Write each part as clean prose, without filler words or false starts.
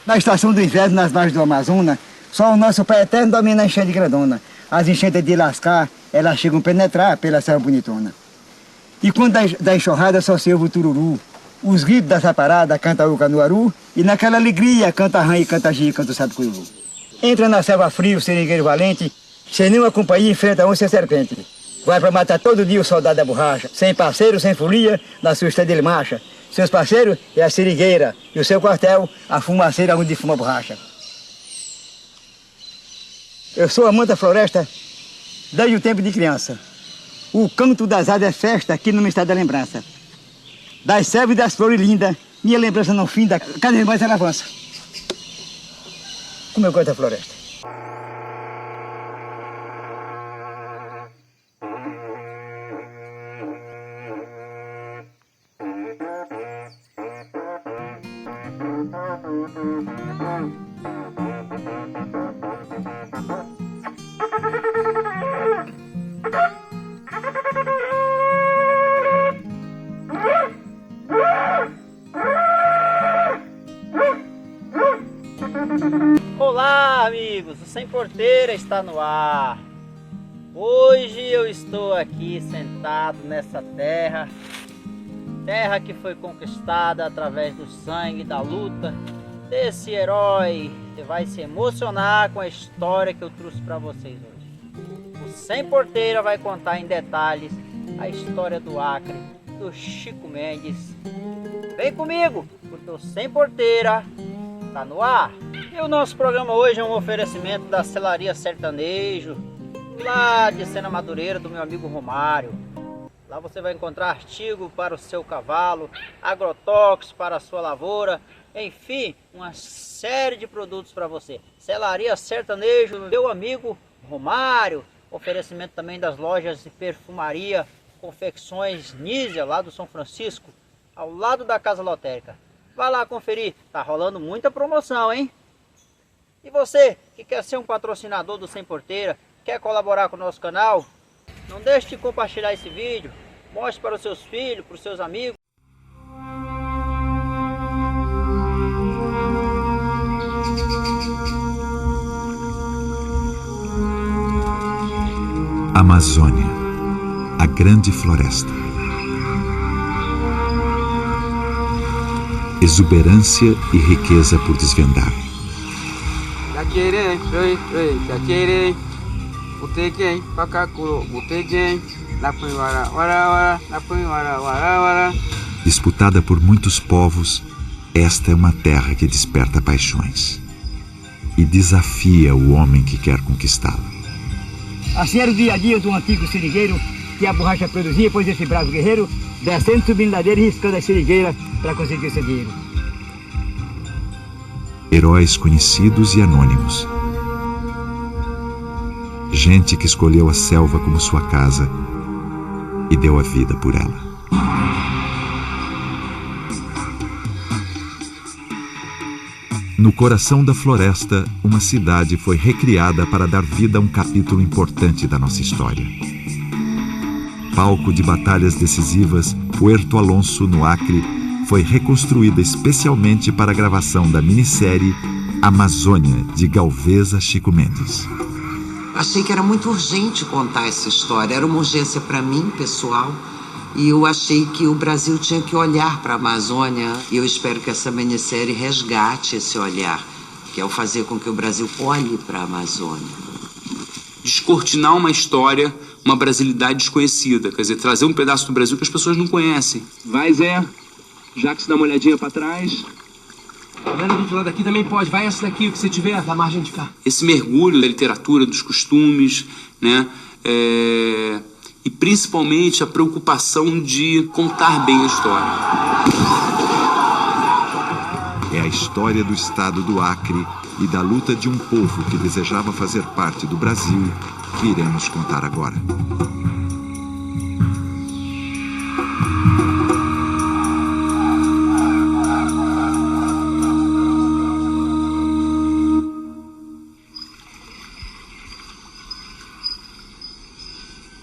Na estação do inverno, nas margens do Amazonas, só o nosso Pai Eterno domina a enchente grandona. As enchentes de lascar, elas chegam a penetrar pela serra bonitona. E quando dá enxurrada, só se ouve o tururu. Os gritos da saparada canta o canuaru, e naquela alegria canta a rã e canta a gi, canta o sato-cururu. Entra na selva fria o seringueiro valente, sem nenhuma companhia enfrenta a onça e a serpente. Vai para matar todo dia o soldado da borracha, sem parceiro, sem folia, na sua estrada ele marcha. Seus parceiros é a seringueira, e o seu quartel, a fumaceira onde fuma a borracha. Eu sou amante da floresta desde o tempo de criança. O canto das aves é festa aqui no meu estado da lembrança. Das selvas e das flores lindas, minha lembrança não finda, cada vez mais ela avança. Como eu gosto da floresta. Olá amigos, o Sem Porteira está no ar. Hoje eu estou aqui sentado nessa terra que foi conquistada através do sangue, da luta desse herói. Você vai se emocionar com a história que eu trouxe para vocês hoje. O Sem Porteira vai contar em detalhes a história do Acre, do Chico Mendes. Vem comigo, porque o Sem Porteira está no ar. E o nosso programa hoje é um oferecimento da Selaria Sertanejo, lá de Sena Madureira, do meu amigo Romário. Lá você vai encontrar artigo para o seu cavalo, agrotóxicos para a sua lavoura, enfim, uma série de produtos para você. Selaria Sertanejo, meu amigo Romário. Oferecimento também das lojas de perfumaria, confecções Nízia, lá do São Francisco, ao lado da Casa Lotérica. Vai lá conferir, tá rolando muita promoção, hein? E você que quer ser um patrocinador do Sem Porteira, quer colaborar com o nosso canal, não deixe de compartilhar esse vídeo, mostre para os seus filhos, para os seus amigos. Amazônia, a grande floresta. Exuberância e riqueza por desvendar. Disputada por muitos povos, esta é uma terra que desperta paixões e desafia o homem que quer conquistá-la. Assim era o dia a dia do antigo seringueiro que a borracha produzia, pois esse bravo guerreiro descendo, subindo ladeira e riscando as seringueiras para conseguir esse dinheiro. Heróis conhecidos e anônimos. Gente que escolheu a selva como sua casa e deu a vida por ela. No coração da floresta, uma cidade foi recriada para dar vida a um capítulo importante da nossa história. Palco de batalhas decisivas, Puerto Alonso, no Acre, foi reconstruída especialmente para a gravação da minissérie Amazônia, de Galveza Chico Mendes. Achei que era muito urgente contar essa história, era uma urgência para mim, pessoal, e eu achei que o Brasil tinha que olhar para a Amazônia, e eu espero que essa minissérie resgate esse olhar, que é o fazer com que o Brasil olhe para a Amazônia. Descortinar uma história, uma brasilidade desconhecida, quer dizer, trazer um pedaço do Brasil que as pessoas não conhecem. Vai, Zé, já que você dá uma olhadinha para trás. A galera do outro lado aqui também pode, vai essa daqui, o que você tiver, da margem de cá. Esse mergulho da literatura, dos costumes, né, e principalmente a preocupação de contar bem a história. É a história do estado do Acre e da luta de um povo que desejava fazer parte do Brasil que iremos contar agora.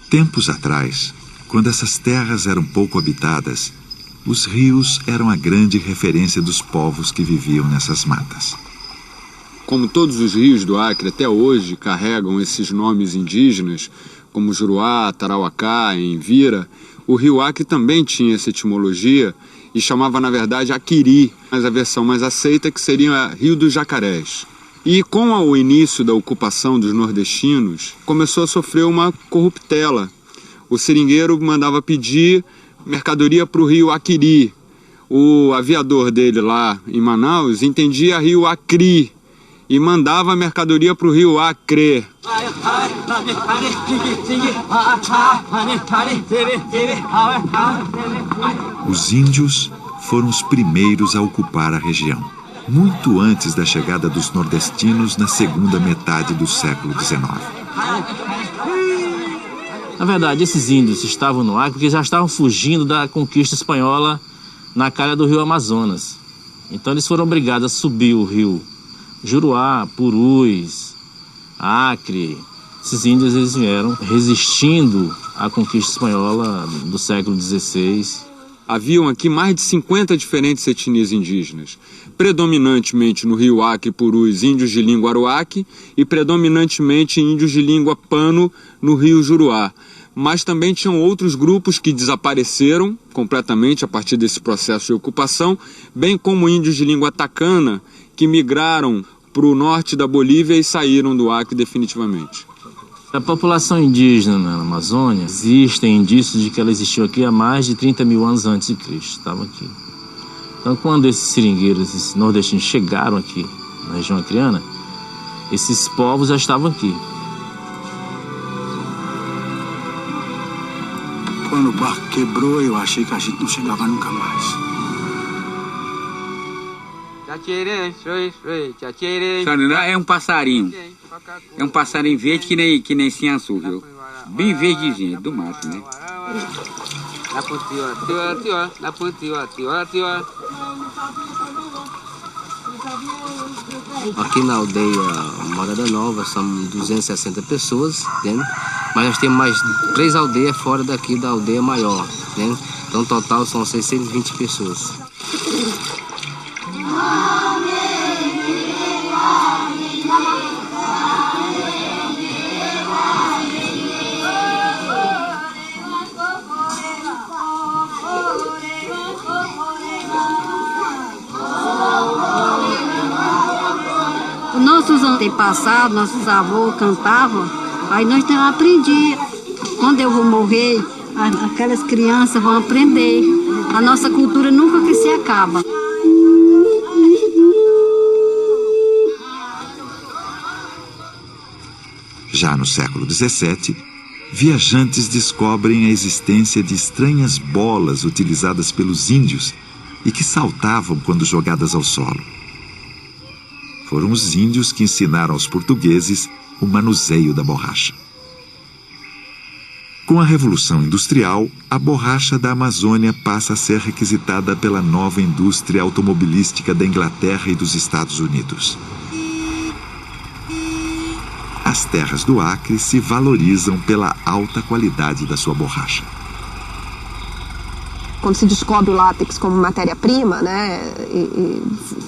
Tempos atrás, quando essas terras eram pouco habitadas, os rios eram a grande referência dos povos que viviam nessas matas. como todos os rios do Acre até hoje carregam esses nomes indígenas, como Juruá, Tarauacá, Envira, o rio Acre também tinha essa etimologia e chamava, na verdade, Aquiri, mas a versão mais aceita que seria Rio dos Jacarés. E com o início da ocupação dos nordestinos, começou a sofrer uma corruptela. O seringueiro mandava pedir mercadoria para o rio Aquiri. O aviador dele lá em Manaus entendia rio Acri e mandava a mercadoria para o rio Acre. Os índios foram os primeiros a ocupar a região, muito antes da chegada dos nordestinos na segunda metade do século XIX. Na verdade, esses índios estavam no Acre porque já estavam fugindo da conquista espanhola na calha do rio Amazonas. Então eles foram obrigados a subir o rio Juruá, Purus, Acre. Esses índios eles vieram resistindo à conquista espanhola do século XVI. Haviam aqui mais de 50 diferentes etnias indígenas, predominantemente no rio Acre e Purus, índios de língua aruaque, e predominantemente índios de língua pano no rio Juruá. Mas também tinham outros grupos que desapareceram completamente a partir desse processo de ocupação, bem como índios de língua tacana que migraram para o norte da Bolívia e saíram do Acre definitivamente. A população indígena na Amazônia, existem indícios de que ela existiu aqui há mais de 30 mil anos antes de Cristo, estavam aqui. Então, quando esses seringueiros, esses nordestinos chegaram aqui na região acreana, esses povos já estavam aqui. Quando o barco quebrou, eu achei que a gente não chegava nunca mais. Sarará é um passarinho. É um passarinho verde que nem sinhaçu, viu? Bem verdezinho, do mato, né? Aqui na aldeia Morada Nova são 260 pessoas, né? Mas nós temos mais 3 aldeias fora daqui da aldeia maior, né? Então, total são 620 pessoas. Nossos antepassados, nossos avós cantavam, aí nós aprendi. Quando eu vou morrer, aquelas crianças vão aprender. A nossa cultura nunca que se acaba. Já no século XVII, viajantes descobrem a existência de estranhas bolas utilizadas pelos índios e que saltavam quando jogadas ao solo. Foram os índios que ensinaram aos portugueses o manuseio da borracha. Com a Revolução Industrial, a borracha da Amazônia passa a ser requisitada pela nova indústria automobilística da Inglaterra e dos Estados Unidos. As terras do Acre se valorizam pela alta qualidade da sua borracha. Quando se descobre o látex como matéria-prima, né,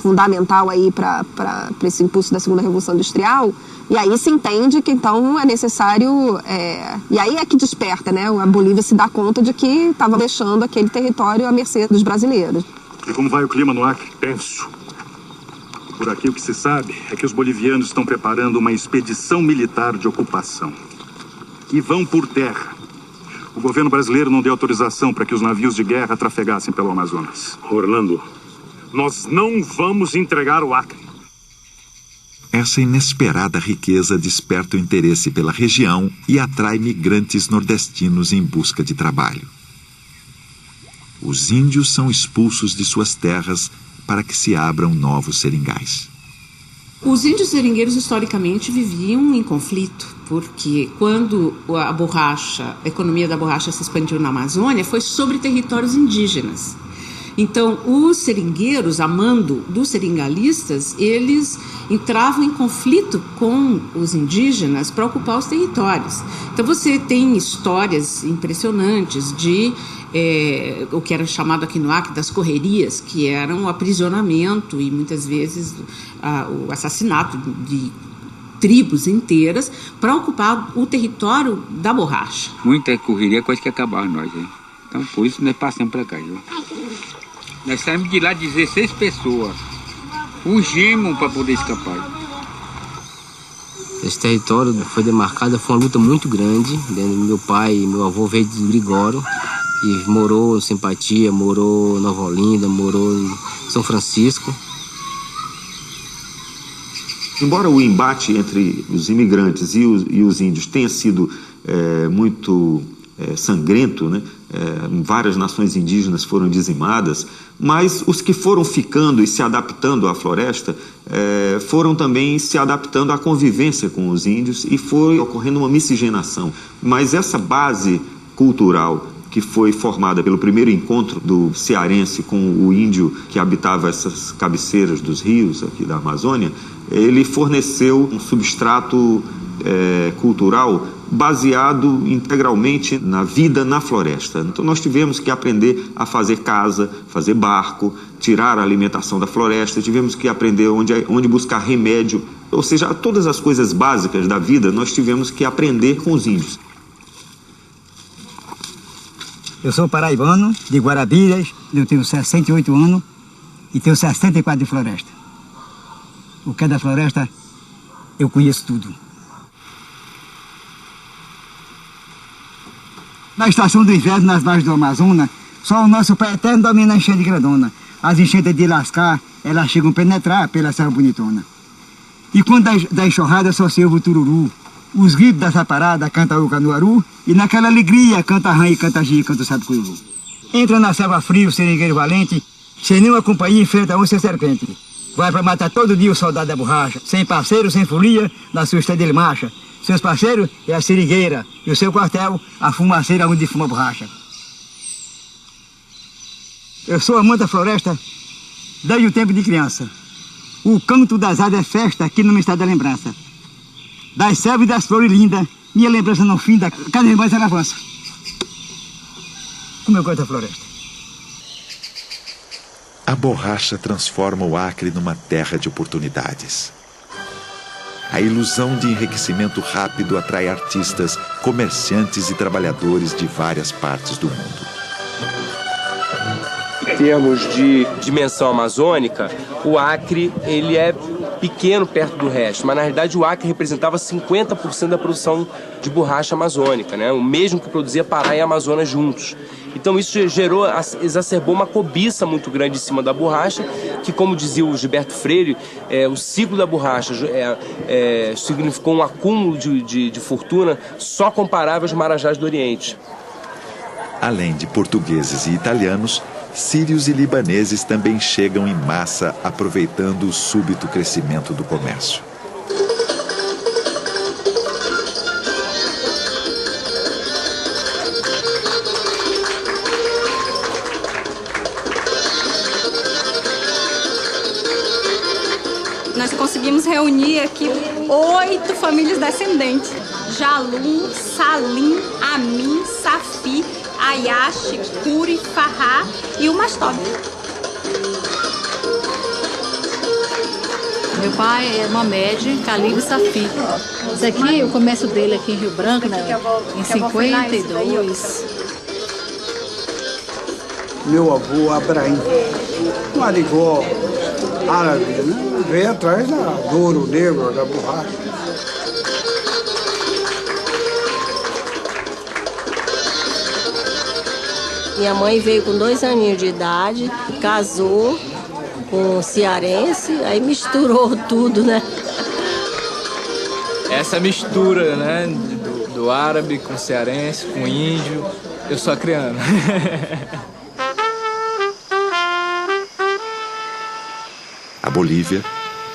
fundamental aí para esse impulso da segunda revolução industrial, e aí se entende que então é necessário, e aí é que desperta, né, a Bolívia se dá conta de que estava deixando aquele território à mercê dos brasileiros. E como vai o clima no Acre? Tenso. Por aqui o que se sabe é que os bolivianos estão preparando uma expedição militar de ocupação. E vão por terra. O governo brasileiro não deu autorização para que os navios de guerra trafegassem pelo Amazonas. Orlando, nós não vamos entregar o Acre. Essa inesperada riqueza desperta o interesse pela região e atrai migrantes nordestinos em busca de trabalho. Os índios são expulsos de suas terras para que se abram novos seringais. Os índios seringueiros historicamente viviam em conflito, porque quando a economia da borracha se expandiu na Amazônia, foi sobre territórios indígenas. Então, os seringueiros, a mando dos seringalistas, eles entravam em conflito com os indígenas para ocupar os territórios. Então você tem histórias impressionantes de o que era chamado aqui no Acre das correrias, que eram o aprisionamento e muitas vezes o assassinato de tribos inteiras para ocupar o território da borracha. Muita correria, coisa que acabar nós, hein? Então por isso nós passamos para cá, viu? Nós saímos de lá 16 pessoas. Fugimos para poder escapar. Esse território foi demarcado, foi uma luta muito grande. Meu pai e meu avô veio de Gregório e morou em Simpatia, morou em Nova Olinda, morou em São Francisco. Embora o embate entre os imigrantes e os índios tenha sido muito sangrento, né? Várias nações indígenas foram dizimadas, mas os que foram ficando e se adaptando à floresta foram também se adaptando à convivência com os índios e foi ocorrendo uma miscigenação. Mas essa base cultural que foi formada pelo primeiro encontro do cearense com o índio que habitava essas cabeceiras dos rios aqui da Amazônia, ele forneceu um substrato cultural baseado integralmente na vida na floresta. Então nós tivemos que aprender a fazer casa, fazer barco, tirar a alimentação da floresta, tivemos que aprender onde buscar remédio, ou seja, todas as coisas básicas da vida nós tivemos que aprender com os índios. Eu sou paraibano, de Guarabiras, eu tenho 68 anos e tenho 64 de floresta. O que é da floresta, eu conheço tudo. Na estação do inverno, nas margens do Amazonas, só o nosso Pai Eterno domina a enchente grandona. As enchentes de lascar, elas chegam a penetrar pela Serra Bonitona. E quando dá enxurrada, só se ouve o tururu. Os gritos dessa parada canta o canuaru, e naquela alegria canta rã e canta gi e canta o sabe-cuiru. Entra na selva fria o seringueiro valente, sem nenhuma companhia enfrenta onça e serpente. Vai para matar todo dia o soldado da borracha, sem parceiro, sem folia, na sua estrada ele marcha. Seus parceiros é a seringueira, e o seu quartel, a fumaceira onde fuma borracha. Eu sou amante da floresta desde o tempo de criança. O canto das aves é festa que não me está da lembrança. Das selvas e das flores lindas, minha lembrança não finda, cada vez mais ela avança. Como eu gosto da floresta. A borracha transforma o Acre numa terra de oportunidades. A ilusão de enriquecimento rápido atrai artistas, comerciantes e trabalhadores de várias partes do mundo. Em termos de dimensão amazônica, o Acre ele é pequeno perto do resto, mas na realidade o Acre representava 50% da produção de borracha amazônica, né? O mesmo que produzia Pará e Amazonas juntos. Então isso exacerbou uma cobiça muito grande em cima da borracha, que, como dizia o Gilberto Freire, o ciclo da borracha significou um acúmulo de fortuna só comparável aos marajás do Oriente. Além de portugueses e italianos, sírios e libaneses também chegam em massa, aproveitando o súbito crescimento do comércio. Nós conseguimos reunir aqui 8 famílias descendentes: Jalum, Salim, Amin, Safi, Ayashi, Curi, Farrá e o Mastob. Meu pai é Mamed, Calib e Safi. Isso aqui, o comércio dele aqui em Rio Branco, né, em 52. Meu avô, Abraim, um arigó árabe, né? Veio atrás do ouro negro, da borracha. Minha mãe veio com 2 aninhos de idade, casou com um cearense, aí misturou tudo, né? Essa mistura, né, do árabe com cearense, com índio, eu sou acreano. A Bolívia,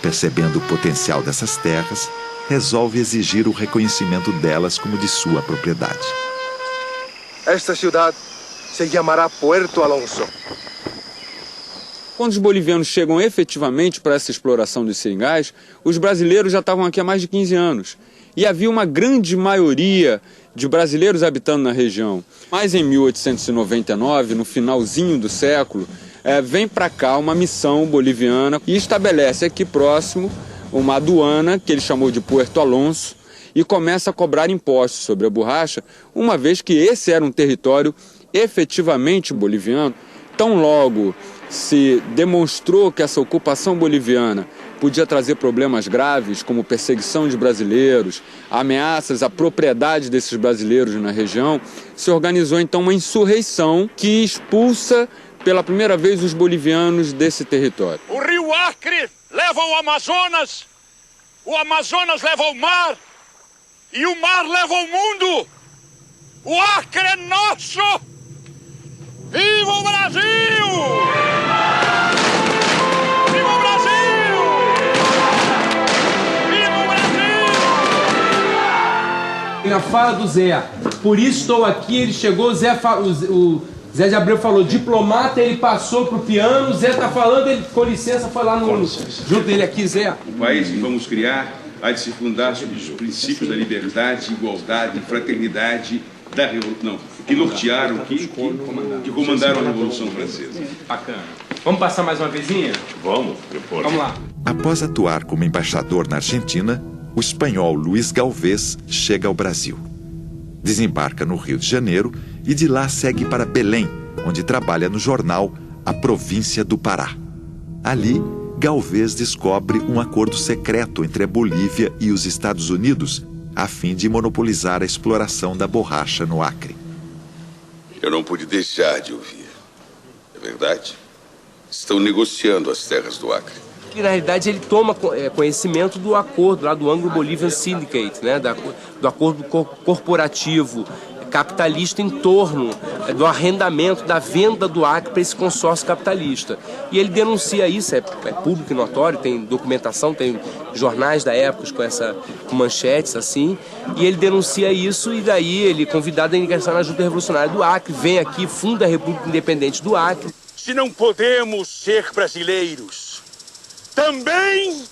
percebendo o potencial dessas terras, resolve exigir o reconhecimento delas como de sua propriedade. Esta cidade se llamará Puerto Alonso. Quando os bolivianos chegam efetivamente para essa exploração dos seringais, os brasileiros já estavam aqui há mais de 15 anos. E havia uma grande maioria de brasileiros habitando na região. Mas em 1899, no finalzinho do século, vem para cá uma missão boliviana e estabelece aqui próximo uma aduana, que ele chamou de Puerto Alonso, e começa a cobrar impostos sobre a borracha, uma vez que esse era um território efetivamente boliviano. Tão logo se demonstrou que essa ocupação boliviana podia trazer problemas graves, como perseguição de brasileiros, ameaças à propriedade desses brasileiros na região, se organizou então uma insurreição que expulsa pela primeira vez os bolivianos desse território. O rio Acre leva ao Amazonas, o Amazonas leva ao mar e o mar leva ao mundo. O Acre é nosso! Viva o Brasil! Viva o Brasil! Viva o Brasil! A fala do Zé, por isso estou aqui, ele chegou, o Zé de Abreu falou diplomata, ele passou pro piano, o Zé tá falando, ele com licença foi lá no junto dele aqui, Zé. O país que vamos criar há de se fundar sobre os princípios da liberdade, igualdade, fraternidade, da revolução, que nortearam, que comandaram a Revolução Francesa. Bacana. Vamos passar mais uma vezinha? Vamos lá. Após atuar como embaixador na Argentina, o espanhol Luiz Galvez chega ao Brasil. Desembarca no Rio de Janeiro e de lá segue para Belém, onde trabalha no jornal A Província do Pará. Ali, Galvez descobre um acordo secreto entre a Bolívia e os Estados Unidos, a fim de monopolizar a exploração da borracha no Acre. Eu não pude deixar de ouvir. É verdade? Estão negociando as terras do Acre. E, na realidade, ele toma conhecimento do acordo lá do Anglo-Bolivian Syndicate, né, do acordo corporativo capitalista em torno do arrendamento, da venda do Acre para esse consórcio capitalista. E ele denuncia isso, é público e notório, tem documentação, tem jornais da época com manchetes assim, e ele denuncia isso e daí ele é convidado a ingressar na Junta Revolucionária do Acre, vem aqui, funda a República Independente do Acre. Se não podemos ser brasileiros, também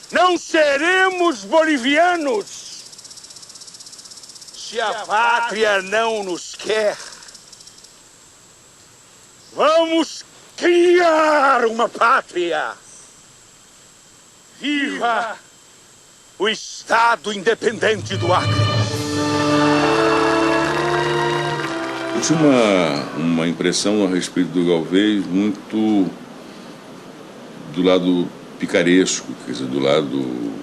não seremos bolivianos. Se a pátria não nos quer, vamos criar uma pátria. Viva o Estado Independente do Acre! Eu tinha uma impressão a respeito do Galvez muito do lado picaresco, quer dizer, do lado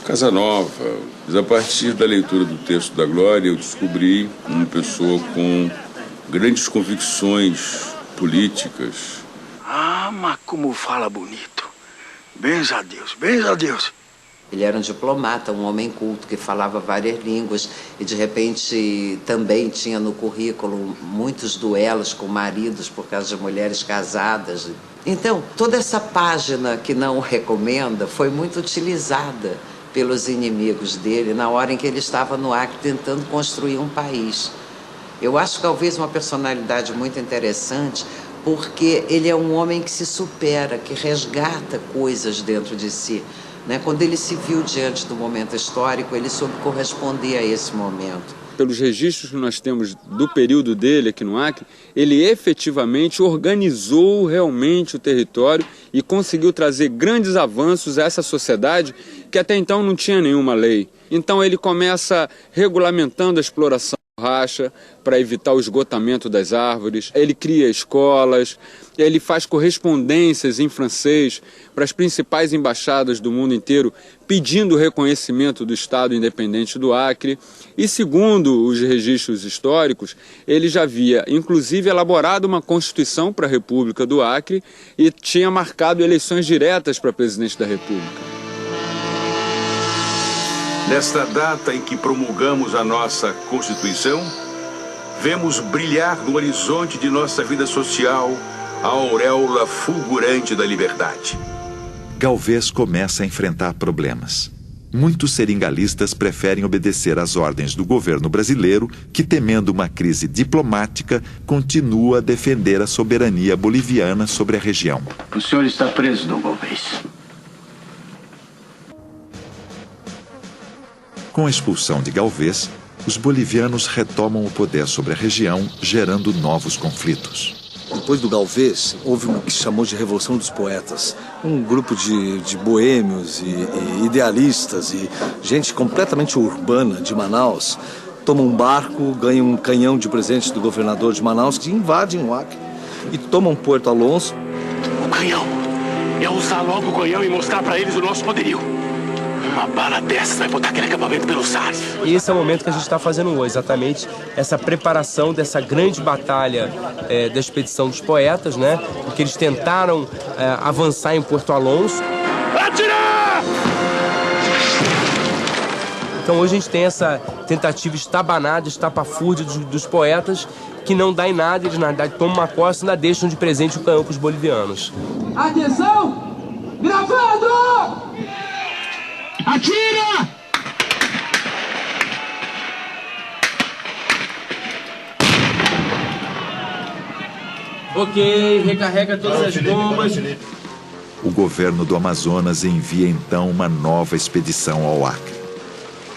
Casanova. Mas a partir da leitura do texto da Glória, eu descobri uma pessoa com grandes convicções políticas. Ah, mas como fala bonito. Benza a Deus, benza a Deus. Ele era um diplomata, um homem culto que falava várias línguas e, de repente, também tinha no currículo muitos duelos com maridos por causa de mulheres casadas. Então, toda essa página que não recomenda foi muito utilizada pelos inimigos dele na hora em que ele estava no Acre tentando construir um país. Eu acho talvez uma personalidade muito interessante porque ele é um homem que se supera, que resgata coisas dentro de si. Quando ele se viu diante do momento histórico, ele soube corresponder a esse momento. Pelos registros que nós temos do período dele aqui no Acre, ele efetivamente organizou realmente o território e conseguiu trazer grandes avanços a essa sociedade que até então não tinha nenhuma lei. Então ele começa regulamentando a exploração da borracha para evitar o esgotamento das árvores, ele cria escolas, ele faz correspondências em francês para as principais embaixadas do mundo inteiro pedindo o reconhecimento do Estado Independente do Acre. E segundo os registros históricos, ele já havia inclusive elaborado uma Constituição para a República do Acre e tinha marcado eleições diretas para presidente da República. Nesta data em que promulgamos a nossa Constituição, vemos brilhar no horizonte de nossa vida social a auréola fulgurante da liberdade. Galvez começa a enfrentar problemas. muitos seringalistas preferem obedecer às ordens do governo brasileiro, que, temendo uma crise diplomática, continua a defender a soberania boliviana sobre a região. O senhor está preso, Dom Galvez. Com a expulsão de Galvez, os bolivianos retomam o poder sobre a região, gerando novos conflitos. Depois do Galvez, houve o que se chamou de Revolução dos Poetas. Um grupo de boêmios e idealistas e gente completamente urbana de Manaus toma um barco, ganha um canhão de presente do governador de Manaus, que invadem o Acre e tomam Porto Alonso. O canhão! É usar logo o canhão e mostrar para eles o nosso poderio. Uma bala dessas vai botar aquele acampamento pelos ares. E esse é o momento que a gente está fazendo hoje, exatamente essa preparação dessa grande batalha da expedição dos poetas, né? Porque eles tentaram avançar em Porto Alonso. Atirar! Então hoje a gente tem essa tentativa estabanada, estapafúrdia dos poetas, que não dá em nada, eles na verdade tomam uma costa e ainda deixam de presente o canhão para os bolivianos. Atenção! Gravando! Atira! Ok, recarrega todas as bombas. O governo do Amazonas envia então uma nova expedição ao Acre.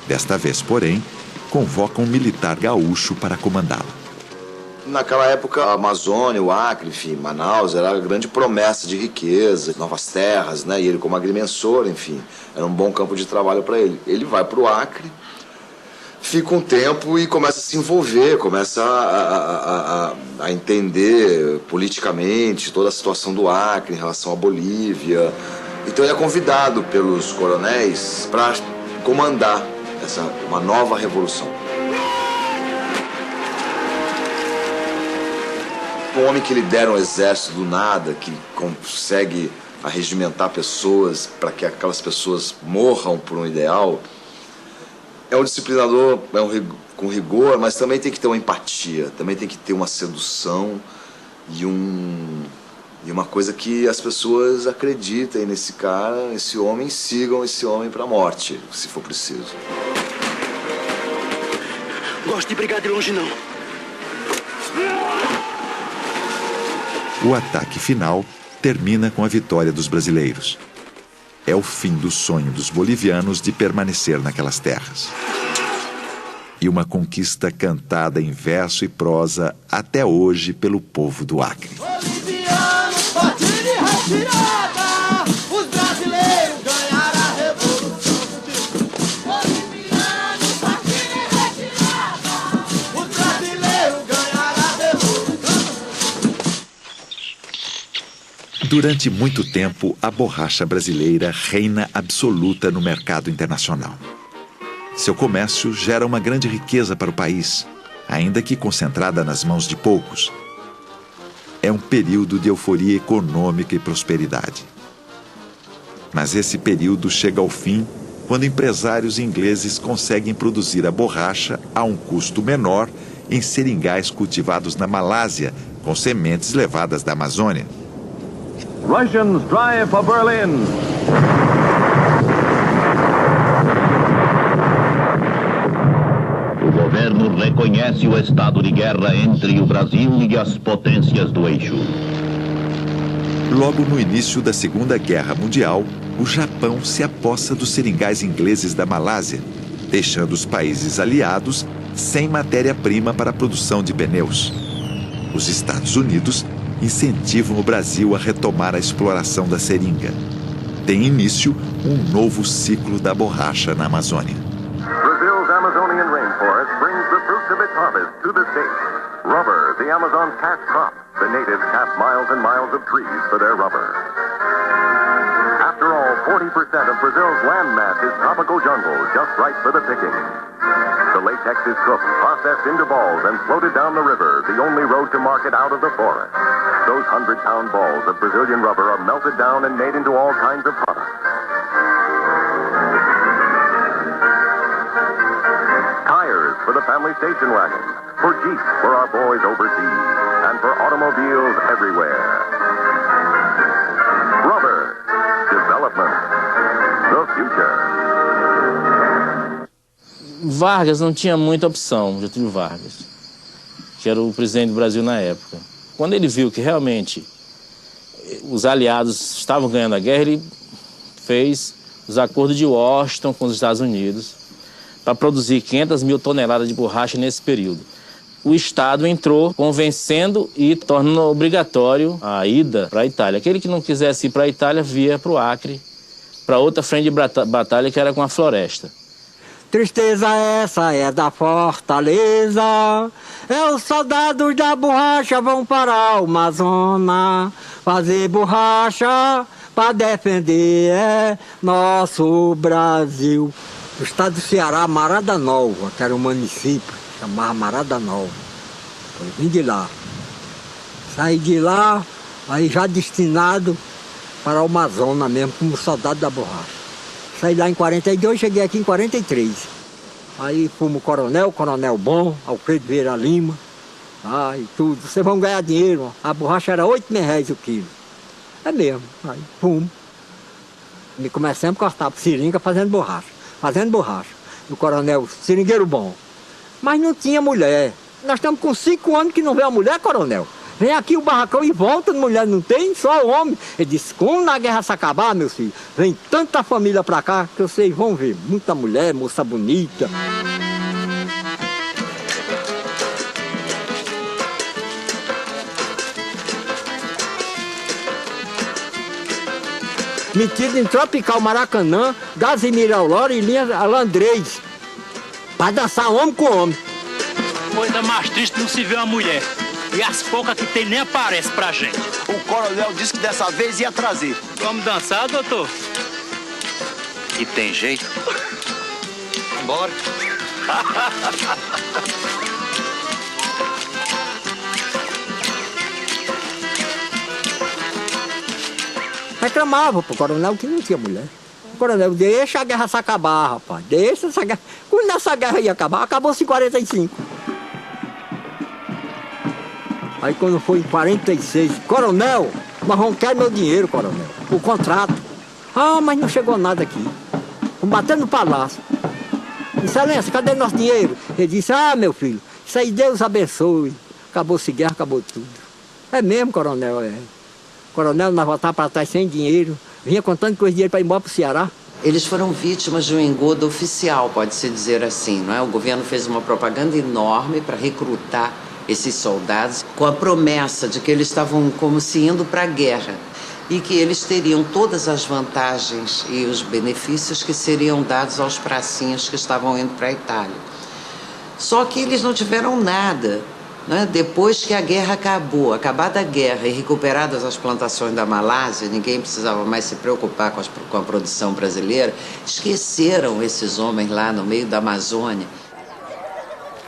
Desta vez, porém, convoca um militar gaúcho para comandá-la. Naquela época, a Amazônia, o Acre, enfim, Manaus, era a grande promessa de riqueza, novas terras, né? E ele, como agrimensor, enfim, era um bom campo de trabalho para ele. Ele vai para o Acre, fica um tempo e começa a se envolver, começa a entender politicamente toda a situação do Acre em relação à Bolívia. Então ele é convidado pelos coronéis para comandar uma nova revolução. Um homem que lidera um exército do nada, que consegue arregimentar pessoas para que aquelas pessoas morram por um ideal, é um disciplinador com rigor, mas também tem que ter uma empatia, também tem que ter uma sedução e uma coisa que as pessoas acreditem nesse cara, nesse homem, e sigam esse homem para a morte, se for preciso. Gosto de brigar de longe, não. O ataque final termina com a vitória dos brasileiros. É o fim do sonho dos bolivianos de permanecer naquelas terras. E uma conquista cantada em verso e prosa até hoje pelo povo do Acre. Bolivianos, partida e retirada, os brasileiros ganharam a revolução. Bolivianos, partida e retirada, os brasileiros ganharam a revolução. Durante muito tempo, a borracha brasileira reina absoluta no mercado internacional. Seu comércio gera uma grande riqueza para o país, ainda que concentrada nas mãos de poucos. É um período de euforia econômica e prosperidade. Mas esse período chega ao fim quando empresários ingleses conseguem produzir a borracha a um custo menor em seringais cultivados na Malásia, com sementes levadas da Amazônia. Russians drive for Berlin. O governo reconhece o estado de guerra entre o Brasil e as potências do eixo. Logo no início da Segunda Guerra Mundial, o Japão se apossa dos seringais ingleses da Malásia, deixando os países aliados sem matéria-prima para a produção de pneus. Os Estados Unidos incentivam o Brasil a retomar a exploração da seringa. Tem início um novo ciclo da borracha na Amazônia. Brazil's Amazonian rainforest brings the fruits of its harvest to the state. Rubber, the Amazon's cash crop. The natives tap miles and miles of trees for their rubber. After all, 40% of Brazil's land mass is tropical jungle, just right for the picking. The latex is cooked, processed into balls, and floated down the river, the only road to market out of the forest. Those 100-pound balls of Brazilian rubber are melted down and made into all kinds of products. Tires for the family station wagon, for Jeeps for our boys overseas, and for automobiles everywhere. Rubber, development, the future. Vargas não tinha muita opção, Getúlio Vargas, que era o presidente do Brasil na época. Quando ele viu que realmente os aliados estavam ganhando a guerra, ele fez os acordos de Washington com os Estados Unidos para produzir 500 mil toneladas de borracha nesse período. O Estado entrou convencendo e tornando obrigatório a ida para a Itália. Aquele que não quisesse ir para a Itália via para o Acre, para outra frente de batalha que era com a Floresta. Tristeza essa é da fortaleza, os soldados da borracha vão para o Amazonas fazer borracha para defender nosso Brasil. O estado do Ceará, Marada Nova, que era um município, chamava Marada Nova. Eu vim de lá. Saí de lá, aí já destinado para o Amazonas mesmo, como soldado da borracha. Saí lá em 42, cheguei aqui em 43. Aí fomos coronel bom, Alfredo Vieira Lima, e tudo. Vocês vão ganhar dinheiro, a borracha era R$8.000 o quilo. É mesmo, aí fomos. E começamos a cortar seringa fazendo borracha. O coronel, seringueiro bom. Mas não tinha mulher. Nós estamos com 5 anos que não vê a mulher, coronel. Vem aqui o barracão e volta, mulher não tem, só homem. Ele disse, como na guerra se acabar, meu filho, vem tanta família pra cá que vocês vão ver. Muita mulher, moça bonita. Metido em Tropical Maracanã, Gazimir Aurora e Linha Alandrez. Pra dançar homem com homem. Coisa mais triste não se vê uma mulher. E as poucas que tem nem aparece pra gente. O coronel disse que dessa vez ia trazer. Vamos dançar, doutor? E tem jeito? Bora. Reclamava pro coronel que não tinha mulher. O coronel, deixa a guerra se acabar, rapaz. Deixa essa guerra. Quando essa guerra ia acabar, acabou-se em 45. Aí quando foi em 46, coronel, nós vamos querer meu dinheiro, coronel, o contrato. Mas não chegou nada aqui. Vamos bater no palácio. Excelência, cadê nosso dinheiro? Ele disse, meu filho, isso aí Deus abençoe. Acabou-se guerra, acabou tudo. É mesmo, coronel, Coronel, nós voltávamos para trás sem dinheiro, vinha contando com esse dinheiro para ir embora para o Ceará. Eles foram vítimas de um engodo oficial, pode-se dizer assim, não é? O governo fez uma propaganda enorme para recrutar esses soldados com a promessa de que eles estavam como se indo para a guerra e que eles teriam todas as vantagens e os benefícios que seriam dados aos pracinhos que estavam indo para a Itália. Só que eles não tiveram nada, né? Depois que a guerra acabou, acabada a guerra e recuperadas as plantações da Malásia, ninguém precisava mais se preocupar com a produção brasileira, esqueceram esses homens lá no meio da Amazônia.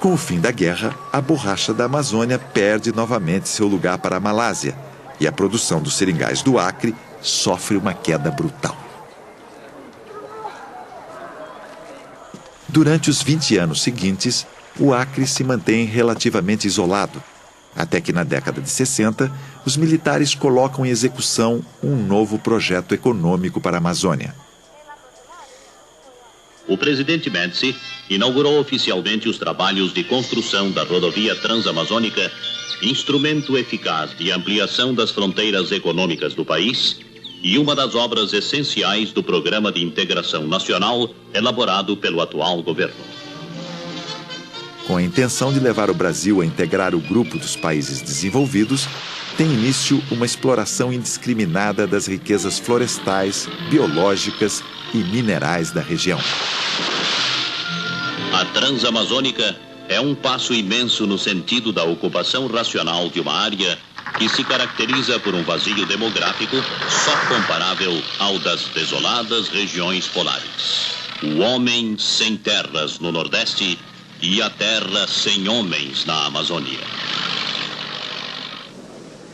Com o fim da guerra, a borracha da Amazônia perde novamente seu lugar para a Malásia e a produção dos seringais do Acre sofre uma queda brutal. Durante os 20 anos seguintes, o Acre se mantém relativamente isolado, até que na década de 60, os militares colocam em execução um novo projeto econômico para a Amazônia. O presidente Médici inaugurou oficialmente os trabalhos de construção da rodovia transamazônica, instrumento eficaz de ampliação das fronteiras econômicas do país e uma das obras essenciais do Programa de Integração Nacional elaborado pelo atual governo. Com a intenção de levar o Brasil a integrar o grupo dos países desenvolvidos, tem início uma exploração indiscriminada das riquezas florestais, biológicas e minerais da região. A Transamazônica é um passo imenso no sentido da ocupação racional de uma área que se caracteriza por um vazio demográfico só comparável ao das desoladas regiões polares. O homem sem terras no Nordeste e a terra sem homens na Amazônia.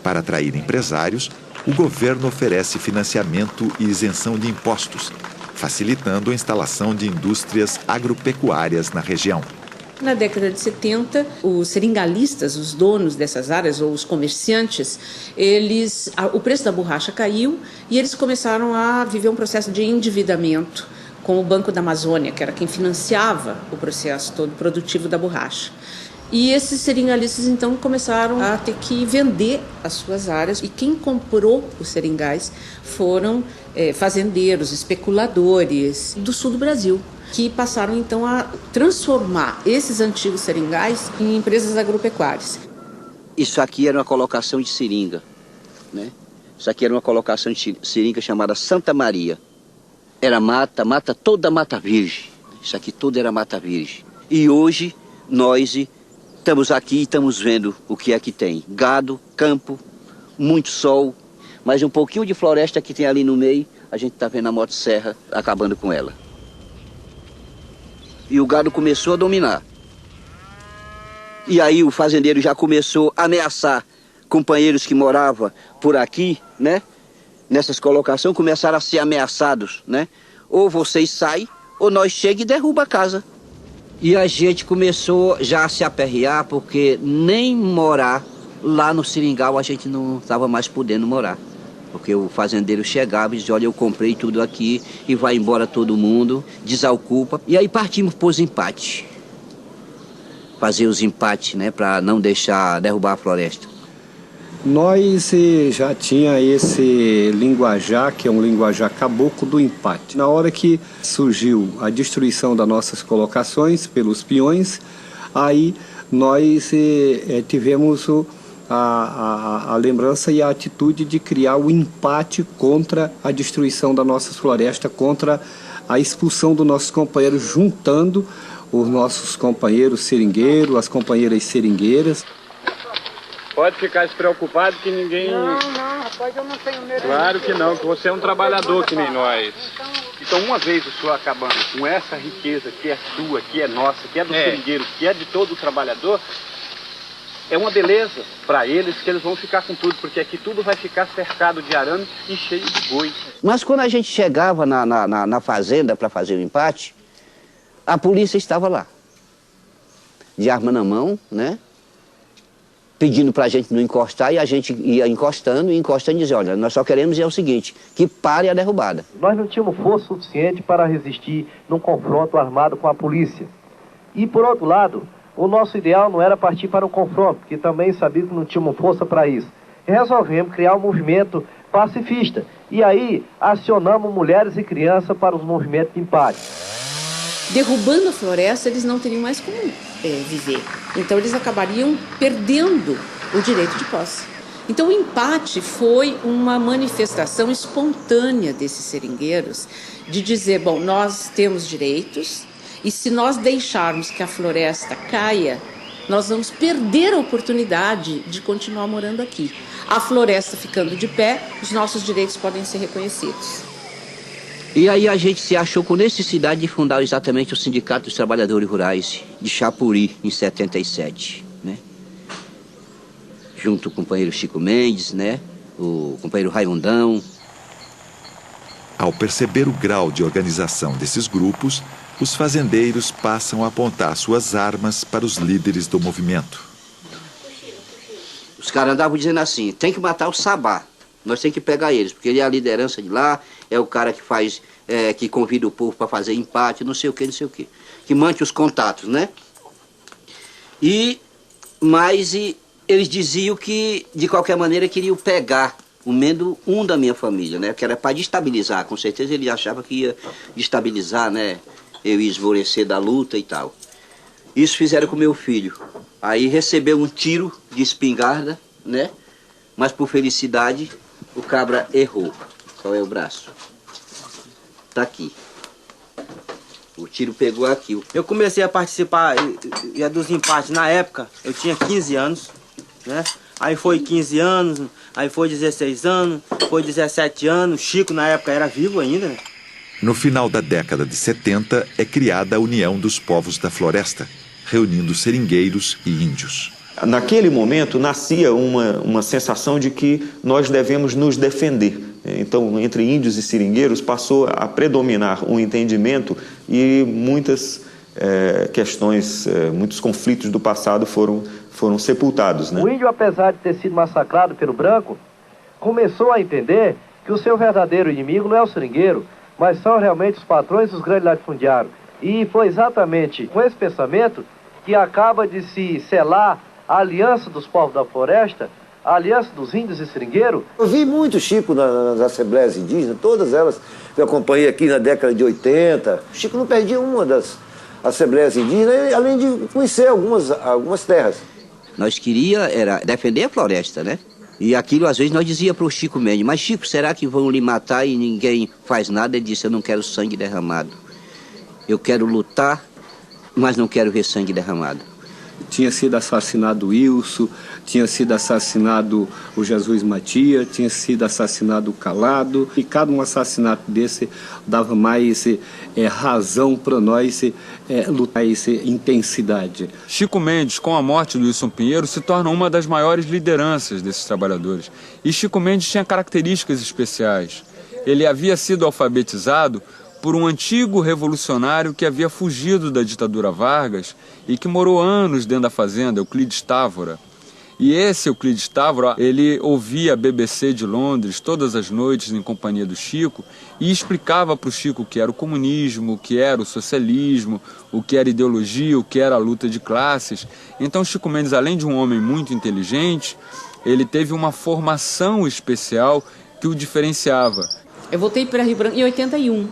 Para atrair empresários, o governo oferece financiamento e isenção de impostos, facilitando a instalação de indústrias agropecuárias na região. Na década de 70, os seringalistas, os donos dessas áreas, ou os comerciantes, o preço da borracha caiu e eles começaram a viver um processo de endividamento com o Banco da Amazônia, que era quem financiava o processo todo produtivo da borracha. E esses seringalistas, então, começaram a ter que vender as suas áreas. E quem comprou os seringais foram fazendeiros, especuladores do sul do Brasil, que passaram, então, a transformar esses antigos seringais em empresas agropecuárias. Isso aqui era uma colocação de seringa, né? Isso aqui era uma colocação de seringa chamada Santa Maria. Era mata, toda mata virgem. Isso aqui tudo era mata virgem. E hoje nós estamos aqui e estamos vendo o que é que tem. Gado, campo, muito sol, mas um pouquinho de floresta que tem ali no meio, a gente está vendo a motosserra acabando com ela. E o gado começou a dominar. E aí o fazendeiro já começou a ameaçar companheiros que moravam por aqui, né? Nessas colocações, começaram a ser ameaçados, né? Ou vocês saem, ou nós chegamos e derruba a casa. E a gente começou já a se aperrear, porque nem morar lá no seringal a gente não estava mais podendo morar. Porque o fazendeiro chegava e dizia, olha, eu comprei tudo aqui e vai embora todo mundo, desocupa. E aí partimos para os empates. Fazer os empates, né, para não deixar derrubar a floresta. Nós já tinha esse linguajar, que é um linguajar caboclo do empate. Na hora que surgiu a destruição das nossas colocações pelos peões, aí nós tivemos a lembrança e a atitude de criar o empate contra a destruição das nossas florestas, contra a expulsão dos nossos companheiros, juntando os nossos companheiros seringueiros, as companheiras seringueiras. Pode ficar despreocupado que ninguém... Não, rapaz, eu não tenho medo. Claro que não, que você é um trabalhador que nem nós. Então, uma vez o senhor acabando com essa riqueza que é sua, que é nossa, que é do seringueiro, que é de todo o trabalhador, é uma beleza para eles que eles vão ficar com tudo, porque aqui tudo vai ficar cercado de arame e cheio de boi. Mas quando a gente chegava na fazenda para fazer o empate, a polícia estava lá, de arma na mão, né? Pedindo para a gente não encostar, e a gente ia encostando e dizia, olha, nós só queremos o seguinte, que pare a derrubada. Nós não tínhamos força suficiente para resistir num confronto armado com a polícia. E, por outro lado, o nosso ideal não era partir para um confronto, porque também sabia que não tínhamos força para isso. E resolvemos criar um movimento pacifista. E aí, acionamos mulheres e crianças para os movimentos de empate. Derrubando a floresta, eles não teriam mais como viver. Então, eles acabariam perdendo o direito de posse. Então, o empate foi uma manifestação espontânea desses seringueiros de dizer, bom, nós temos direitos e se nós deixarmos que a floresta caia, nós vamos perder a oportunidade de continuar morando aqui. A floresta ficando de pé, os nossos direitos podem ser reconhecidos. E aí a gente se achou com necessidade de fundar exatamente o Sindicato dos Trabalhadores Rurais de Chapuri, em 77, né? Junto com o companheiro Chico Mendes, né? O companheiro Raimundão. Ao perceber o grau de organização desses grupos, os fazendeiros passam a apontar suas armas para os líderes do movimento. Os caras andavam dizendo assim, tem que matar o Sabá. Nós temos que pegar eles, porque ele é a liderança de lá, é o cara que faz, que convida o povo para fazer empate, não sei o que, que mantém os contatos, né? Mas eles diziam que, de qualquer maneira, queriam pegar o menos um da minha família, né? Que era para destabilizar, com certeza ele achava que ia destabilizar, né? Eu ia esvorecer da luta e tal. Isso fizeram com meu filho. Aí recebeu um tiro de espingarda, né? Mas por felicidade, o cabra errou. Qual é o braço? Tá aqui. O tiro pegou aqui. Eu comecei a participar dos empates na época, eu tinha 15 anos, né? Aí foi 15 anos, aí foi 16 anos, foi 17 anos. Chico na época era vivo ainda, né? No final da década de 70 é criada a União dos Povos da Floresta, reunindo seringueiros e índios. Naquele momento nascia uma sensação de que nós devemos nos defender. Então, entre índios e seringueiros passou a predominar um entendimento e muitas questões, muitos conflitos do passado foram sepultados, né? O índio, apesar de ter sido massacrado pelo branco, começou a entender que o seu verdadeiro inimigo não é o seringueiro, mas são realmente os patrões dos grandes latifundiários. E foi exatamente com esse pensamento que acaba de se selar a aliança dos povos da floresta, a aliança dos índios e seringueiros. Eu vi muito Chico nas assembleias indígenas, todas elas que eu acompanhei aqui na década de 80. O Chico não perdia uma das assembleias indígenas, além de conhecer algumas terras. Nós queríamos era defender a floresta, né? E aquilo às vezes nós dizia para o Chico Mendes, mas Chico, será que vão lhe matar e ninguém faz nada? Ele disse, eu não quero sangue derramado. Eu quero lutar, mas não quero ver sangue derramado. Tinha sido assassinado o Wilson, tinha sido assassinado o Jesus Matias, tinha sido assassinado o Calado. E cada um assassinato desse dava mais razão para nós lutar essa intensidade. Chico Mendes, com a morte do Wilson Pinheiro, se torna uma das maiores lideranças desses trabalhadores. E Chico Mendes tinha características especiais. Ele havia sido alfabetizado por um antigo revolucionário que havia fugido da ditadura Vargas e que morou anos dentro da fazenda, Euclides Távora. E esse Euclides Távora, ele ouvia a BBC de Londres todas as noites em companhia do Chico e explicava para o Chico o que era o comunismo, o que era o socialismo, o que era ideologia, o que era a luta de classes. Então Chico Mendes, além de um homem muito inteligente, ele teve uma formação especial que o diferenciava. Eu voltei para Rio Branco em 81.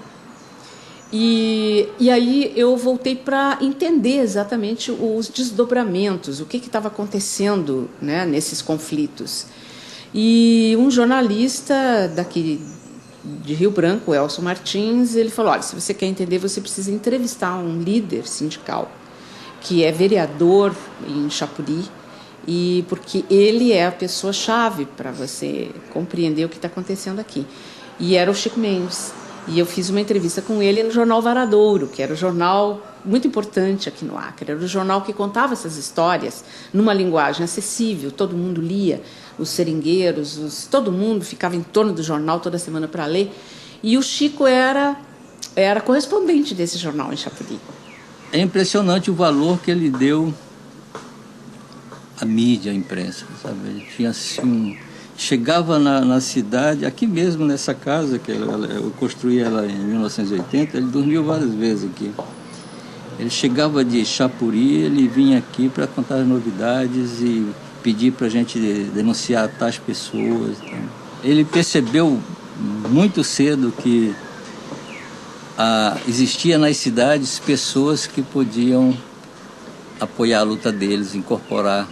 E aí eu voltei para entender exatamente os desdobramentos, o que estava acontecendo, né, nesses conflitos. E um jornalista daqui de Rio Branco, Elson Martins, ele falou, olha, se você quer entender, você precisa entrevistar um líder sindical, que é vereador em Chapuri, e porque ele é a pessoa-chave para você compreender o que está acontecendo aqui. E era o Chico Mendes. E eu fiz uma entrevista com ele no jornal Varadouro, que era um jornal muito importante aqui no Acre. Era o jornal que contava essas histórias numa linguagem acessível, todo mundo lia, os seringueiros, todo mundo ficava em torno do jornal toda semana para ler. E o Chico era correspondente desse jornal em Chapuri. É impressionante o valor que ele deu à mídia, à imprensa, sabe? Ele tinha assim chegava na cidade, aqui mesmo nessa casa, que eu construí ela em 1980, ele dormiu várias vezes aqui. Ele chegava de Chapuri, ele vinha aqui para contar as novidades e pedir para a gente denunciar tais pessoas. Ele percebeu muito cedo que existia nas cidades pessoas que podiam apoiar a luta deles, incorporar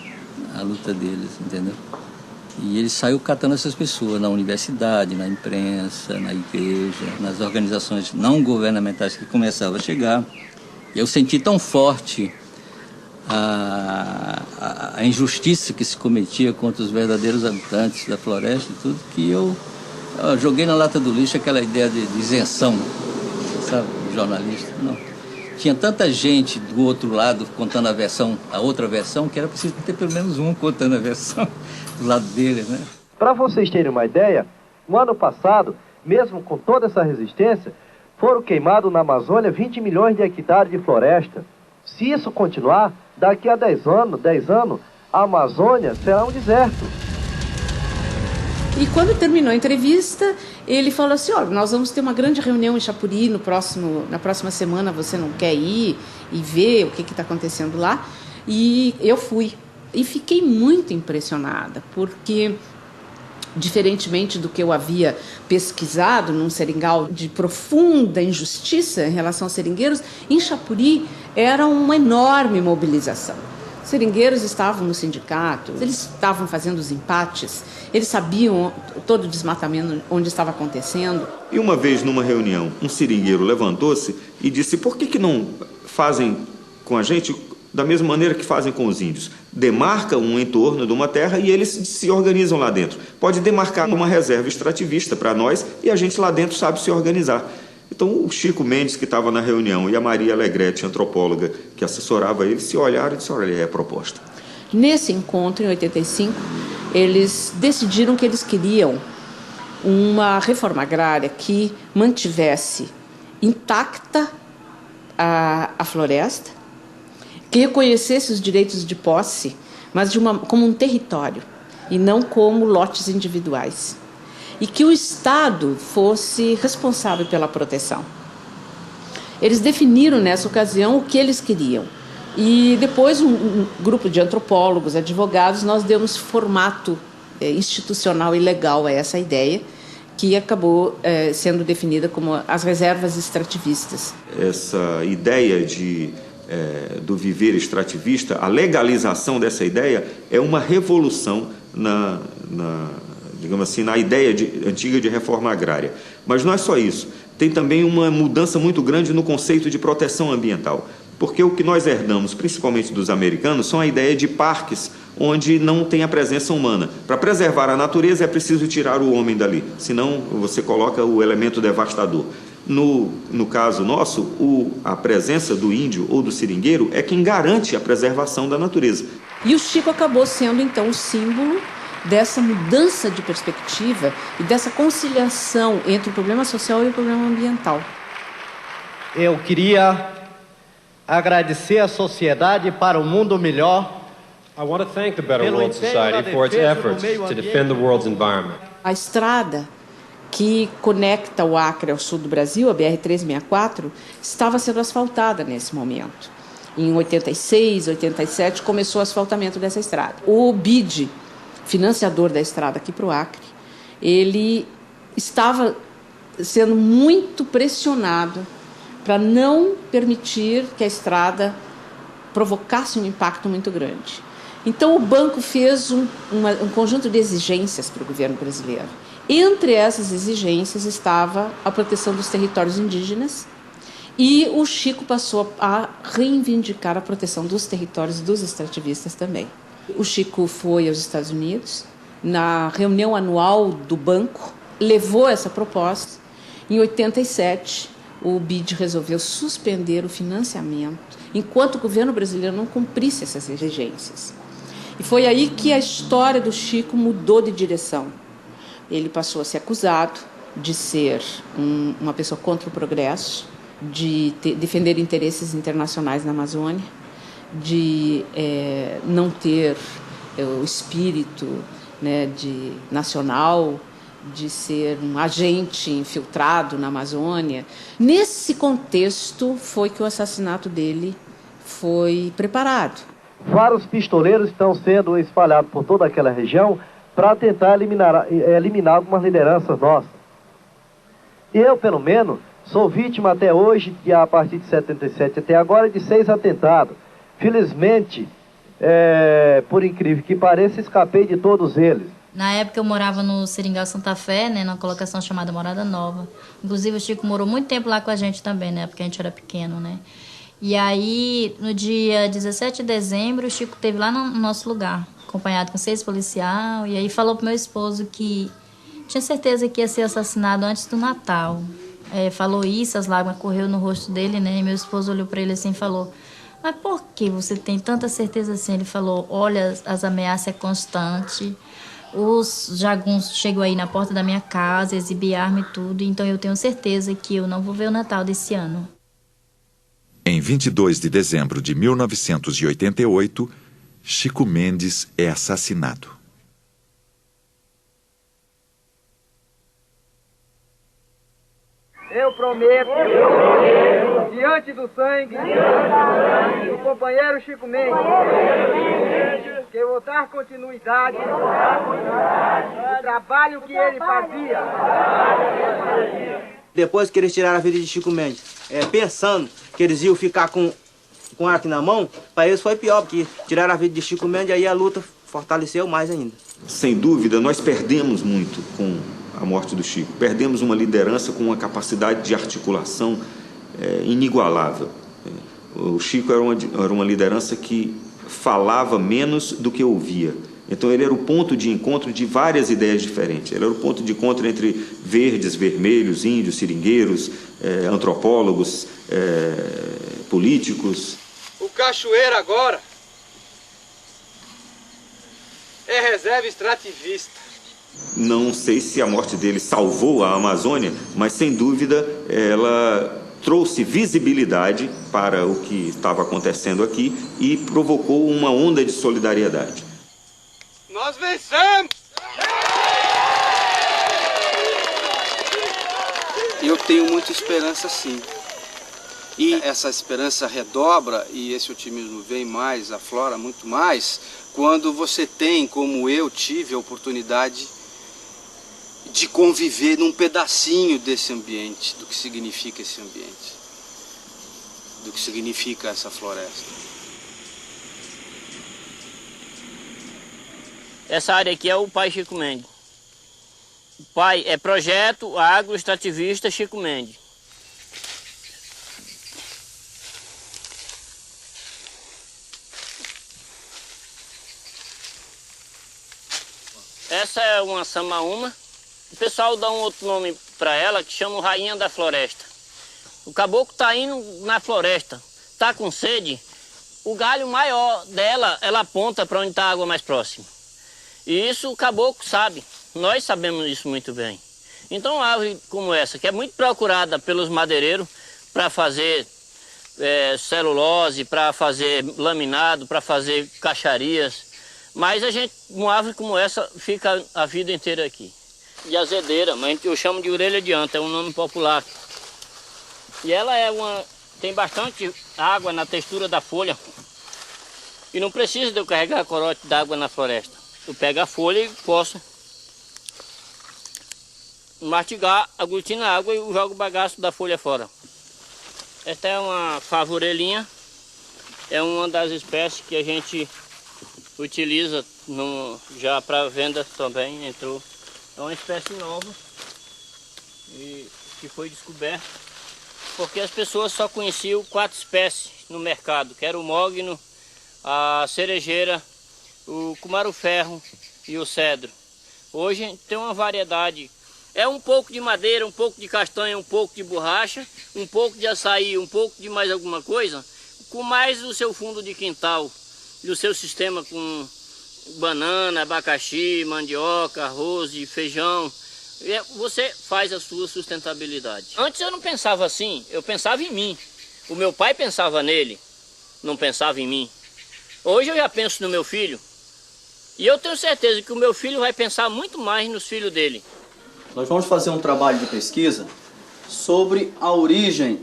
a luta deles, entendeu? E ele saiu catando essas pessoas na universidade, na imprensa, na igreja, nas organizações não governamentais que começavam a chegar. Eu senti tão forte a injustiça que se cometia contra os verdadeiros habitantes da floresta e tudo, que eu joguei na lata do lixo aquela ideia de isenção, sabe, jornalista. Não. Tinha tanta gente do outro lado contando a outra versão, que era preciso ter pelo menos um contando a versão do lado dele, né? Para vocês terem uma ideia, no ano passado, mesmo com toda essa resistência, foram queimados na Amazônia 20 milhões de hectares de floresta. Se isso continuar, daqui a 10 anos, a Amazônia será um deserto. E quando terminou a entrevista, ele falou assim, olha, nós vamos ter uma grande reunião em Chapuri na próxima semana, você não quer ir e ver o que está acontecendo lá? E eu fui. E fiquei muito impressionada, porque, diferentemente do que eu havia pesquisado num seringal de profunda injustiça em relação aos seringueiros, em Chapuri era uma enorme mobilização. Os seringueiros estavam no sindicato, eles estavam fazendo os empates, eles sabiam todo o desmatamento onde estava acontecendo. E uma vez numa reunião, um seringueiro levantou-se e disse, por que não fazem com a gente da mesma maneira que fazem com os índios? Demarcam um entorno de uma terra e eles se organizam lá dentro. Pode demarcar uma reserva extrativista para nós e a gente lá dentro sabe se organizar. Então o Chico Mendes, que estava na reunião, e a Maria Alegrete, antropóloga, que assessorava ele, se olharam e disseram, olha, é a proposta. Nesse encontro, em 85, eles decidiram que eles queriam uma reforma agrária que mantivesse intacta a floresta, que reconhecesse os direitos de posse, mas como um território, e não como lotes individuais. e que o Estado fosse responsável pela proteção. Eles definiram nessa ocasião o que eles queriam. E depois um grupo de antropólogos, advogados, nós demos formato institucional e legal a essa ideia, que acabou sendo definida como as reservas extrativistas. Essa ideia do viver extrativista, a legalização dessa ideia é uma revolução digamos assim, na ideia antiga de reforma agrária. Mas não é só isso. Tem também uma mudança muito grande no conceito de proteção ambiental. Porque o que nós herdamos, principalmente dos americanos, são a ideia de parques onde não tem a presença humana. Para preservar a natureza é preciso tirar o homem dali, senão você coloca o elemento devastador. No caso nosso, a presença do índio ou do seringueiro é quem garante a preservação da natureza. E o Chico acabou sendo, então, o símbolo dessa mudança de perspectiva e dessa conciliação entre o problema social e o problema ambiental. Eu queria agradecer à sociedade para o mundo melhor. I want to thank the Better World Society for its efforts to defend the world's environment. A estrada que conecta o Acre ao sul do Brasil, a BR-364, estava sendo asfaltada nesse momento. Em 86, 87, começou o asfaltamento dessa estrada. O BID, financiador da estrada aqui para o Acre, ele estava sendo muito pressionado para não permitir que a estrada provocasse um impacto muito grande. Então, o banco fez um conjunto de exigências para o governo brasileiro. Entre essas exigências estava a proteção dos territórios indígenas, e o Chico passou a reivindicar a proteção dos territórios dos extrativistas também. O Chico foi aos Estados Unidos, na reunião anual do banco, levou essa proposta. Em 87, o BID resolveu suspender o financiamento, enquanto o governo brasileiro não cumprisse essas exigências. E foi aí que a história do Chico mudou de direção. Ele passou a ser acusado de ser uma pessoa contra o progresso, de defender interesses internacionais na Amazônia, de não ter o espírito, né, nacional, de ser um agente infiltrado na Amazônia. Nesse contexto foi que o assassinato dele foi preparado. Vários pistoleiros estão sendo espalhados por toda aquela região para tentar eliminar algumas lideranças nossas. Eu, pelo menos, sou vítima até hoje, a partir de 77 até agora, de 6 atentados. Felizmente, por incrível que pareça, escapei de todos eles. Na época eu morava no Seringal Santa Fé, né, numa colocação chamada Morada Nova. Inclusive o Chico morou muito tempo lá com a gente também, né, porque a gente era pequeno, né. E aí, no dia 17 de dezembro, o Chico esteve lá no nosso lugar, acompanhado com 6 policiais, e aí falou pro meu esposo que tinha certeza que ia ser assassinado antes do Natal. Falou isso, as lágrimas correram no rosto dele, né, e meu esposo olhou para ele assim e falou: mas por que você tem tanta certeza assim? Ele falou: olha, as ameaças é constante, os jagunços chegam aí na porta da minha casa, exibir arma e tudo, então eu tenho certeza que eu não vou ver o Natal desse ano. Em 22 de dezembro de 1988, Chico Mendes é assassinado. Eu prometo, diante do sangue do companheiro Chico Mendes, que eu vou dar continuidade ao trabalho que ele fazia. Depois que eles tiraram a vida de Chico Mendes, pensando que eles iam ficar com arco na mão, para eles foi pior, porque tiraram a vida de Chico Mendes e aí a luta fortaleceu mais ainda. Sem dúvida, nós perdemos muito com a morte do Chico. Perdemos uma liderança com uma capacidade de articulação inigualável. O Chico era uma liderança que falava menos do que ouvia. Então ele era o ponto de encontro de várias ideias diferentes. Ele era o ponto de encontro entre verdes, vermelhos, índios, seringueiros, antropólogos, políticos. O Cachoeira agora é reserva extrativista. Não sei se a morte dele salvou a Amazônia, mas sem dúvida ela trouxe visibilidade para o que estava acontecendo aqui e provocou uma onda de solidariedade. Nós vencemos! Eu tenho muita esperança, sim. E essa esperança redobra e esse otimismo vem mais, aflora muito mais, quando você tem, como eu tive, a oportunidade de conviver num pedacinho desse ambiente, do que significa esse ambiente, do que significa essa floresta. Essa área aqui é o pai Chico Mendes. O pai é Projeto Agroextrativista Chico Mendes. Essa é uma samaúma. O pessoal dá um outro nome para ela que chama Rainha da Floresta. O caboclo está indo na floresta, está com sede, o galho maior dela, ela aponta para onde está a água mais próxima. E isso o caboclo sabe, nós sabemos isso muito bem. Então uma árvore como essa, que é muito procurada pelos madeireiros para fazer celulose, para fazer laminado, para fazer caixarias, mas uma árvore como essa fica a vida inteira aqui. De azedeira, mas eu chamo de orelha de anta, é um nome popular. E ela tem bastante água na textura da folha. E não precisa de eu carregar corote d'água na floresta. Eu pego a folha e posso mastigar, aglutina a água e jogo o bagaço da folha fora. Esta é uma fava orelhinha, é uma das espécies que a gente utiliza já para venda também. Entrou. É uma espécie nova que foi descoberta porque as pessoas só conheciam 4 espécies no mercado, que era o mogno, a cerejeira, o cumaru-ferro e o cedro. Hoje tem uma variedade. É um pouco de madeira, um pouco de castanha, um pouco de borracha, um pouco de açaí, um pouco de mais alguma coisa, com mais o seu fundo de quintal e o seu sistema com banana, abacaxi, mandioca, arroz e feijão. E você faz a sua sustentabilidade. Antes eu não pensava assim, eu pensava em mim. O meu pai pensava nele, não pensava em mim. Hoje eu já penso no meu filho. E eu tenho certeza que o meu filho vai pensar muito mais nos filhos dele. Nós vamos fazer um trabalho de pesquisa sobre a origem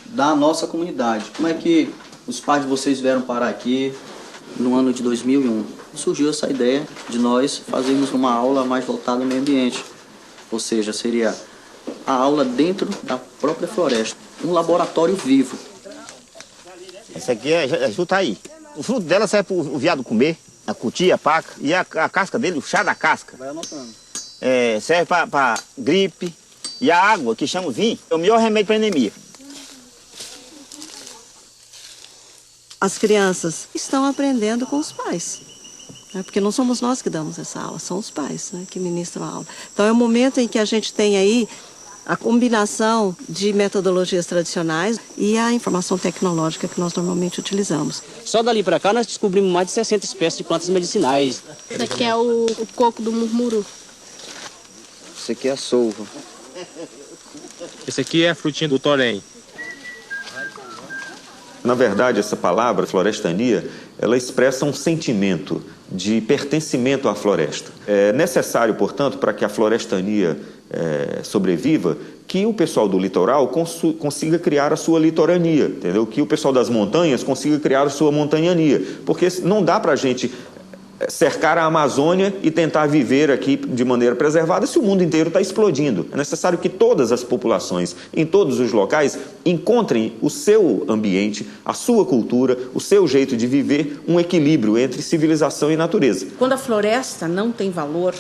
da nossa comunidade. Como é que os pais de vocês vieram parar aqui no ano de 2001? Surgiu essa ideia de nós fazermos uma aula mais voltada ao meio ambiente. Ou seja, seria a aula dentro da própria floresta. Um laboratório vivo. Essa aqui é jutaí. O fruto dela serve para o veado comer, a cutia, a paca, e a casca dele, o chá da casca. Vai anotando. Serve para gripe. E a água, que chama vinho, é o melhor remédio para anemia. As crianças estão aprendendo com os pais. Porque não somos nós que damos essa aula, são os pais, né, que ministram a aula. Então é o momento em que a gente tem aí a combinação de metodologias tradicionais e a informação tecnológica que nós normalmente utilizamos. Só dali para cá nós descobrimos mais de 60 espécies de plantas medicinais. Esse aqui é o coco do murmuru. Esse aqui é a solva. Esse aqui é a frutinha do torém. Na verdade, essa palavra, florestania, ela expressa um sentimento de pertencimento à floresta. É necessário, portanto, para que a florestania sobreviva, que o pessoal do litoral consiga criar a sua litorania, entendeu? Que o pessoal das montanhas consiga criar a sua montanhania, porque não dá para a gente cercar a Amazônia e tentar viver aqui de maneira preservada se o mundo inteiro está explodindo. É necessário que todas as populações, em todos os locais, encontrem o seu ambiente, a sua cultura, o seu jeito de viver, um equilíbrio entre civilização e natureza. Quando a floresta não tem valor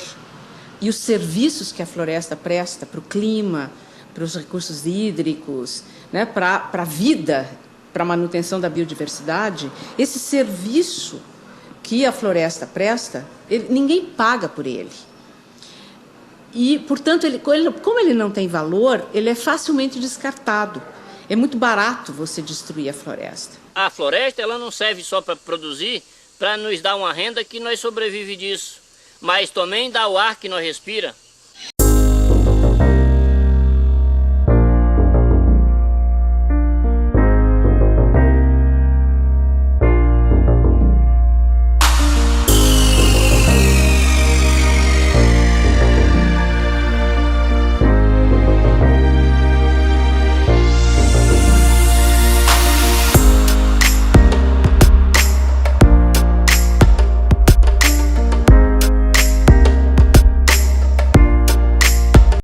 e os serviços que a floresta presta para o clima, para os recursos hídricos, né, para a vida, para a manutenção da biodiversidade, esse serviço que a floresta presta, ninguém paga por ele. E, portanto, como ele não tem valor, ele é facilmente descartado. É muito barato você destruir a floresta. A floresta ela não serve só para produzir, para nos dar uma renda que nós sobrevivemos disso, mas também dá o ar que nós respiramos.